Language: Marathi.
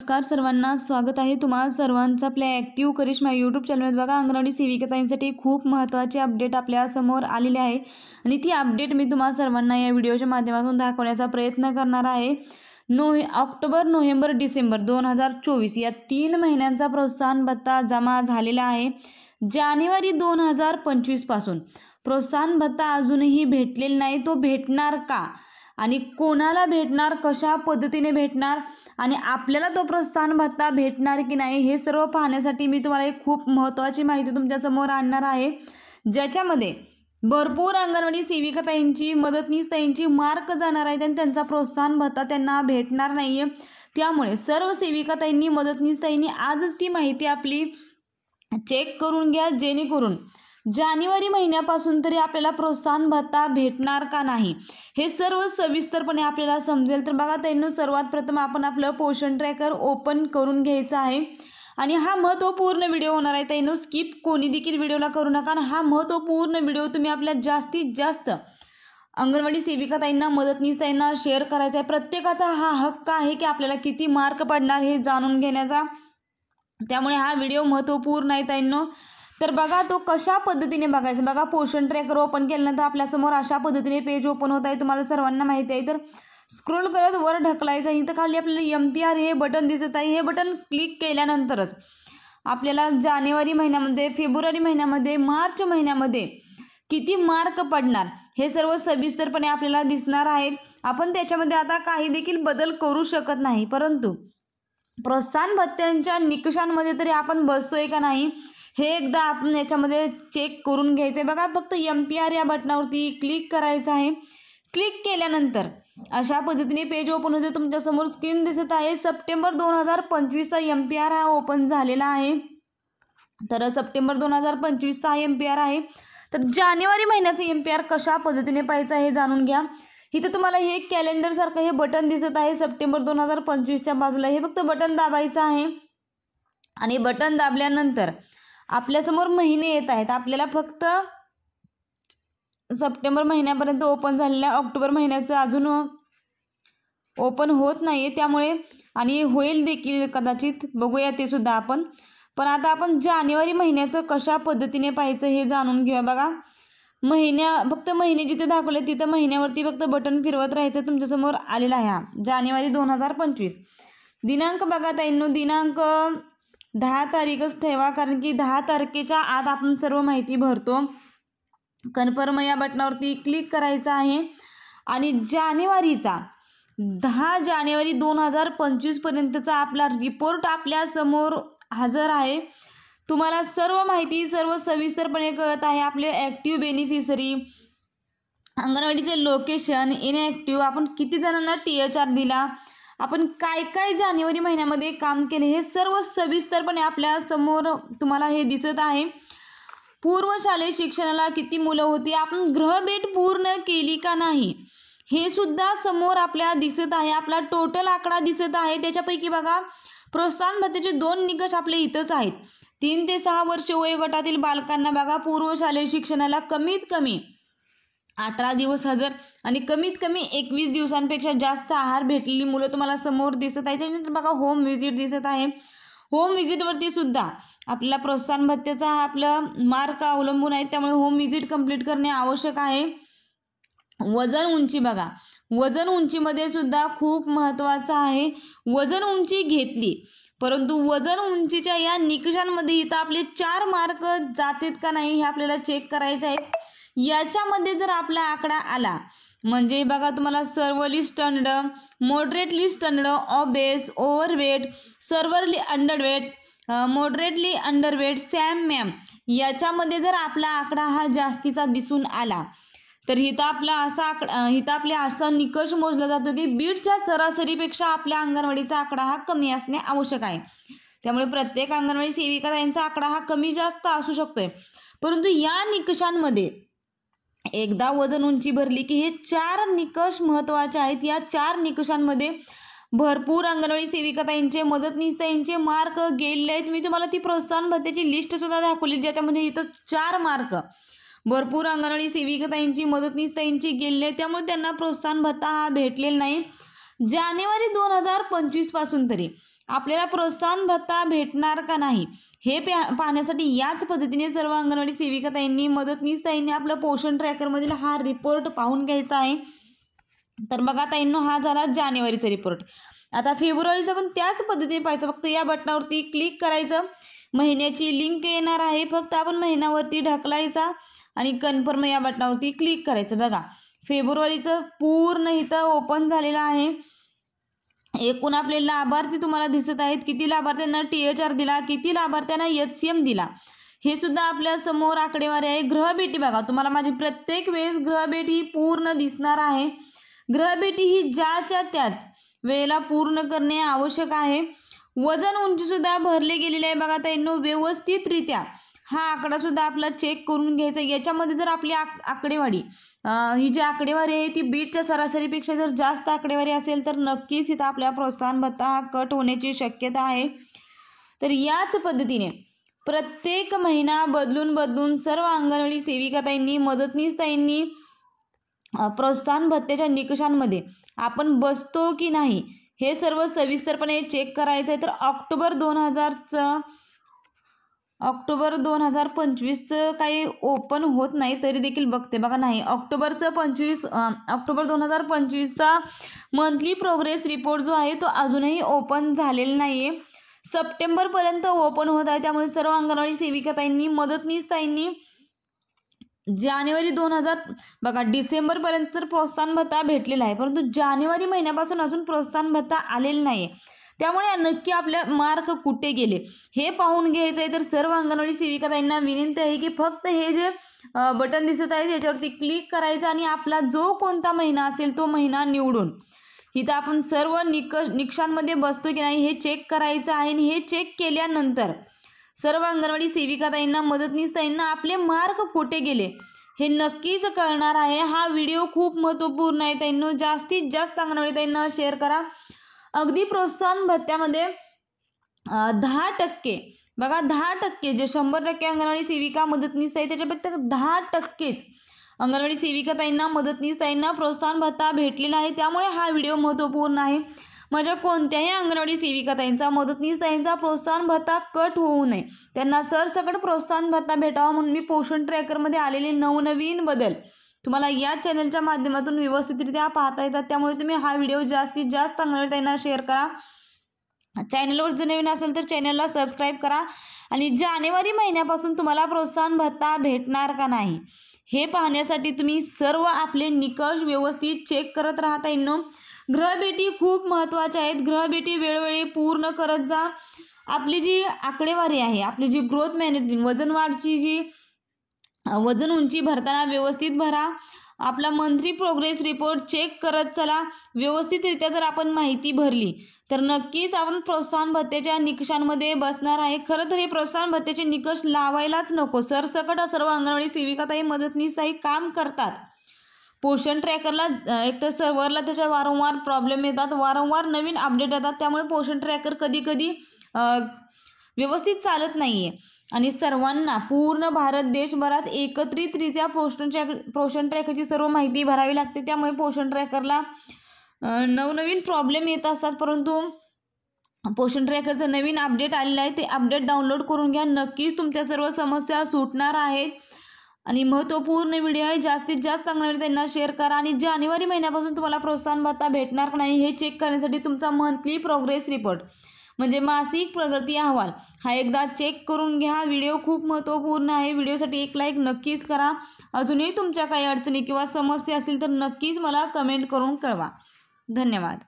नमस्कार सर्वांना, स्वागत आहे तुम्हा सर्वांचं आपल्या ॲक्टिव्ह करिश्मा यूट्यूब चॅनलवर। बघा, अंगणवाडी सेविकाताईंसाठी खूप महत्त्वाची अपडेट आपल्यासमोर आलेली आहे आणि ती अपडेट मी तुम्हा सर्वांना या व्हिडिओच्या माध्यमातून दाखवण्याचा प्रयत्न करणार आहे। ऑक्टोबर, नोव्हेंबर, डिसेंबर 2024 या 3 महिन्यांचा प्रोत्साहन भत्ता जमा झालेला आहे। जानेवारी 2025 पासून प्रोत्साहन भत्ता अजूनही भेटलेला नाही, तो भेटणार का आणि कोणाला भेटणार, कशा पद्धतीने भेटणार आणि आपल्याला तो प्रोत्साहन भत्ता भेटणार की नाही हे सर्व पाहण्यासाठी मी तुम्हाला एक खूप महत्त्वाची माहिती तुमच्यासमोर आणणार आहे, ज्याच्यामध्ये भरपूर अंगणवाडी सेविकाताईंची, मदतनीसताईंची मार्क जाणार आहेत आणि त्यांचा प्रोत्साहन भत्ता त्यांना भेटणार नाही आहे। त्यामुळे सर्व सेविकाताईंनी, मदतनीसताईंनी आजच ती माहिती आपली चेक करून घ्या, जेणेकरून जानेवारी महिन्यापासून तरी आपल्याला प्रोत्साहन भत्ता भेटणार का नाही हे सर्व सविस्तरपणे आपल्याला समजेल। तर बघा ताईंनो, सर्वात प्रथम आपण आपलं पोषण ट्रॅकर ओपन करून घ्यायचं आहे आणि हा महत्त्वपूर्ण व्हिडिओ होणार आहे ताईंनो, स्किप कोणी देखील व्हिडिओला करू नका। आणि हा महत्त्वपूर्ण व्हिडिओ तुम्ही आपल्या जास्तीत जास्त अंगणवाडी सेविकाताईंना, मदतनीसताईंना शेअर करायचा आहे। प्रत्येकाचा हा हक्क आहे की आपल्याला किती मार्क पडणार हे जाणून घेण्याचा, त्यामुळे हा व्हिडिओ महत्त्वपूर्ण आहे ताईंनो। तर बघा, तो कशा पद्धतीने बघायचं। बघा, पोषण ट्रॅकर ओपन केल्यानंतर आपल्यासमोर अशा पद्धतीने पेज ओपन होत आहे, तुम्हाला सर्वांना माहिती आहे। तर स्क्रोल करत वर ढकलायचं, इथं खाली आपल्याला MPR हे बटन दिसत आहे, हे बटन क्लिक केल्यानंतरच आपल्याला जानेवारी महिन्यामध्ये, फेब्रुवारी महिन्यामध्ये, मार्च महिन्यामध्ये किती मार्क पडणार हे सर्व सविस्तरपणे आपल्याला दिसणार आहेत। आपण त्याच्यामध्ये आता काही देखील बदल करू शकत नाही, परंतु प्रोत्साहन भत्त्यांच्या निकषांमध्ये तरी आपण बसतोय का नाही हे एकदा आपण याच्यामध्ये चेक करून घ्यायचं आहे। बघा, फक्त MPR या बटनावरती क्लिक करायचं आहे। क्लिक केल्यानंतर अशा पद्धतीने पेज ओपन होते, तुमच्यासमोर स्क्रीन दिसत आहे। सप्टेंबर 2025चा MPR हा ओपन झालेला आहे। तर सप्टेंबर 2025चा MPR आहे। तर जानेवारी महिन्याचा MPR कशा पद्धतीने पाहायचा हे जाणून घ्या। इथं तुम्हाला हे कॅलेंडर सारखं हे बटन दिसत आहे सप्टेंबर 2025च्या बाजूला, हे फक्त बटन दाबायचं आहे आणि बटन दाबल्यानंतर आपल्यासमोर महिने येत आहेत। आपल्याला फक्त सप्टेंबर महिन्यापर्यंत ओपन झालेला, ऑक्टोबर महिन्याचं अजून ओपन होत नाही आहे, त्यामुळे आणि होईल देखील कदाचित, बघूया ते सुद्धा आपण। पण आता आपण जानेवारी महिन्याचं कशा पद्धतीने पाहायचं हे जाणून घेऊया। बघा, फक्त महिने जिथे दाखवले तिथं महिन्यावरती फक्त बटन फिरवत राहायचं, तुमच्यासमोर आलेला आहे हा जानेवारी 2025। दिनांक बघा ताईंनो, दिनांक 10 तारीखच ठेवा, कारण की 10 तारखेच्या आत आपण सर्व माहिती भरतो। कन्फर्म या बटनावरती क्लिक करायचं आहे आणि जानेवारीचा 10 जानेवारी 2025 पर्यंतचा आपला रिपोर्ट आपल्या समोर हजर आहे। तुम्हाला सर्व माहिती सर्व सविस्तरपणे कळत आहे। आपले ॲक्टिव्ह बेनिफिशरी, अंगणवाडीचे लोकेशन, इनॲक्टिव्ह, आपण किती जणांना THR दिला, आपण काय काय जानेवारी महिन्यामध्ये काम केले हे सर्व सविस्तरपणे आपल्या समोर तुम्हाला हे दिसत आहे। पूर्वशालेय शिक्षणाला किती मुलं होती, आपण ग्रहभेट पूर्ण केली का नाही हे सुद्धा समोर आपल्या दिसत आहे। आपला टोटल आकडा दिसत आहे। त्याच्यापैकी बघा, प्रोत्साहन भत्त्याचे 2 निकष आपले इथंच आहेत। 3 ते 6 वर्ष वयोगटातील बालकांना बघा, पूर्वशालेय शिक्षणाला कमीत कमी 18 दिवस हजर आणि कमीत कमी 21 दिवसांपेक्षा जास्त आहार भेटलेली मुलं तुम्हाला समोर दिसत आहे। त्यानंतर बघा, होम व्हिजिट दिसत आहे। होम व्हिजिटवरती सुद्धा आपल्याला प्रोत्साहन भत्त्याचा आपलं मार्क अवलंबून आहे, त्यामुळे होम व्हिजिट कंप्लीट करणे आवश्यक आहे। वजन उंची बघा, वजन उंचीमध्ये सुद्धा खूप महत्त्वाचं आहे। वजन उंची घेतली, परंतु वजन उंचीच्या या निकषांमध्ये इथं आपले 4 मार्क जातात का नाही हे आपल्याला चेक करायचे आहे। याच्यामध्ये जर आपला आकडा आला म्हणजे बघा, तुम्हाला severely stunted, moderately stunted, obese, overweight, severely underweight, moderately underweight, SAM MAM, याच्यामध्ये जर आपला आकडा हा जास्तीचा दिसून आला तर इथं आपले असा निकष मोजला जातो की बीडच्या सरासरीपेक्षा आपल्या अंगणवाडीचा आकडा हा कमी असणे आवश्यक आहे। त्यामुळे प्रत्येक अंगणवाडी सेविकाताईंचा आकडा हा कमी जास्त असू शकतोय, परंतु या निकषांमध्ये एकदा वजन उंची भरली की हे 4 निकष महत्त्वाचे आहेत। या 4 निकषांमध्ये भरपूर अंगणवाडी सेविकाताईंचे, मदतनीसताईंचे मार्क गेलेले आहेत। मी तुम्हाला ती प्रोत्साहन भत्त्याची लिस्ट सुद्धा दाखवली, ज्याच्यामध्ये इथं 4 मार्क भरपूर अंगणवाडी सेविकाताईंची, मदतनीसताईंची गेलेले आहेत, त्यामुळे त्यांना प्रोत्साहन भत्ता हा भेटलेला नाही। जानेवारी 2025 पासून तरी आपल्याला प्रोत्साहन भत्ता भेटणार का नाही हे पाहण्यासाठी याच पद्धतीने सर्व अंगणवाडी सेविका ताईंनी, मदतनीस ताईंनी आपलं पोषण ट्रॅकरमधील हा रिपोर्ट पाहून घ्यायचा आहे. तर बघा ताईंनो, हा झाला जानेवारीचा रिपोर्ट. आता फेब्रुवारीचा पण त्याच पद्धतीने पाहायचं. फक्त या बटनावरती क्लिक करायचं, महिन्याची लिंक येणार आहे, फक्त आपण महिन्यावरती ढकलायचा आणि कन्फर्म या बटनावरती क्लिक करायचं. बघा फेब्रुवारीचं पूर्ण इथं ओपन झालेलं आहे. एकूण आपले लाभार्थी तुम्हाला दिसत आहेत. किती लाभार्थ्यांना THR दिला, किती लाभार्थ्यांना HCM दिला, हे सुद्धा आपल्या समोर आकडेवारी आहे. ग्रहभेटी बघा, तुम्हाला माझी प्रत्येक वेळेस ग्रहभेटी ही पूर्ण दिसणार आहे. ग्रहभेटी ही ज्याच्या त्याच वेळेला पूर्ण करणे आवश्यक आहे. वजन उंची सुद्धा भरले गेलेले आहे. बघा ताईंनो, व्यवस्थितरित्या हा आकडा सुद्धा आपला चेक करून घ्यायचा. याच्यामध्ये जर आपली आकडेवारी ही जी आकडेवारी आहे ती बीटच्या सरासरीपेक्षा जर जास्त आकडेवारी असेल तर नक्कीच इथं आपल्या प्रोत्साहन भत्ता हा कट होण्याची शक्यता आहे. तर याच पद्धतीने प्रत्येक महिना बदलून सर्व अंगणवाडी सेविका ताईंनी, मदतनीस ताईंनी प्रोत्साहन भत्त्याच्या निकषांमध्ये आपण बसतो की नाही हे सर्व सविस्तरपणे चेक करायचं आहे. तर ऑक्टोबर 2025चं काही ओपन होत नाही तरी देखील बघते. बघा नाही, ऑक्टोबर 2025चा मंथली प्रोग्रेस रिपोर्ट जो आहे तो अजूनही ओपन झालेला नाही आहे. सप्टेंबरपर्यंत ओपन होत आहे. त्यामुळे सर्व अंगणवाडी सेविका ताईंनी, मदतनीस ताईंनी जानेवारी बघा डिसेंबरपर्यंत तर प्रोत्साहन भत्ता भेटलेला आहे, परंतु जानेवारी महिन्यापासून अजून प्रोत्साहन भत्ता आलेला नाही आहे. त्यामुळे नक्की आपले मार्क कुठे गेले हे पाहून घ्यायचं आहे. तर सर्व अंगणवाडी सेविका ताईंना विनंती आहे की फक्त हे जे बटन दिसत आहे याच्यावरती क्लिक करायचं आणि आपला जो कोणता महिना असेल तो महिना निवडून इथं आपण सर्व निकषांमध्ये बसतो की नाही हे चेक करायचं आहे. आणि हे चेक केल्यानंतर सर्व अंगणवाडी सेविका ताईंना, मदतनीस ताईंना आपले मार्क कुठे गेले हे नक्कीच कळणार आहे. हा व्हिडिओ खूप महत्त्वपूर्ण आहे ताईंनो. जास्तीत जास्त अंगणवाडी ताईंना शेअर करा. अगदी प्रोत्साहन भत्त्यामध्ये 10% बघा 10% जे 100% अंगणवाडी सेविका, मदतनीस ताई त्याच्यापेक्षा 10%च अंगणवाडी सेविका ताईंना, मदतनीस ताईंना प्रोत्साहन भत्ता भेटलेला आहे. त्यामुळे हा व्हिडिओ महत्त्वपूर्ण आहे. माझ्या कोणत्याही अंगणवाडी सेविका ताईंचा, मदतनीस ताईंचा प्रोत्साहन भत्ता कट होऊ नये, त्यांना सरसकट प्रोत्साहन भत्ता भेटावा म्हणून मी पोषण ट्रॅकरमध्ये आलेले नवनवीन बदल तुम्हाला या चॅनलच्या माध्यमातून व्यवस्थितरित्या पाहता येतात. त्यामुळे तुम्ही हा व्हिडिओ जास्तीत जास्त अंगणवाडी ताईंना शेअर करा. चॅनलवर जर नवीन असेल तर चॅनलला सबस्क्राईब करा. आणि जानेवारी महिन्यापासून तुम्हाला प्रोत्साहन भत्ता भेटणार का नाही हे पाहण्यासाठी तुम्ही सर्व आपले निकष व्यवस्थित चेक करत राहता येईल. ग्रहभेटी खूप महत्त्वाच्या आहेत. ग्रहभेटी वेळोवेळी पूर्ण करत जा. आपली जी आकडेवारी आहे, आपली जी ग्रोथ मॅनेजमेंट, वजन वाढची जी वजन उंची भरताना व्यवस्थित भरा. आपला मंथली प्रोग्रेस रिपोर्ट चेक करत चला. व्यवस्थितरित्या जर आपण माहिती भरली तर नक्कीच आपण प्रोत्साहन भत्त्याच्या निकषांमध्ये बसणार आहे. खरं तर हे प्रोत्साहन भत्त्याचे निकष लावायलाच नको. सरसकट सर्व अंगणवाडी सेविका ताई, मदतनीस ताई काम करतात. पोषण ट्रॅकरला एकतर सर्व्हरला त्याच्या वारंवार प्रॉब्लेम येतात, वारंवार नवीन अपडेट येतात. त्यामुळे पोषण ट्रॅकर कधी कधी व्यवस्थित चालत नाही आहे. आणि सर्वांना पूर्ण भारत देशभरात एकत्रितरित्या पोषण ट्रॅकरची सर्व माहिती भरावी लागते. त्यामुळे पोषण ट्रॅकरला नवनवीन प्रॉब्लेम येत असतात. परंतु पोषण ट्रॅकरचं नवीन अपडेट आलेलं आहे, ते अपडेट डाउनलोड करून घ्या. नक्कीच तुमच्या सर्व समस्या सुटणार आहेत. आणि महत्त्वपूर्ण व्हिडिओ आहे. जास्तीत जास्त अंगणवाडी त्यांना शेअर करा. आणि जानेवारी महिन्यापासून तुम्हाला प्रोत्साहन भत्ता भेटणार नाही हे चेक करण्यासाठी तुमचा मंथली प्रोग्रेस रिपोर्ट म्हणजे मासिक प्रगती अहवाल हा एकदा चेक करून घ्या. व्हिडिओ खूप महत्त्वपूर्ण आहे. व्हिडिओसाठी एक लाईक नक्कीच करा. अजूनही तुमच्या काही अडचणी किंवा समस्या असतील तर नक्कीच मला कमेंट करून कळवा. धन्यवाद.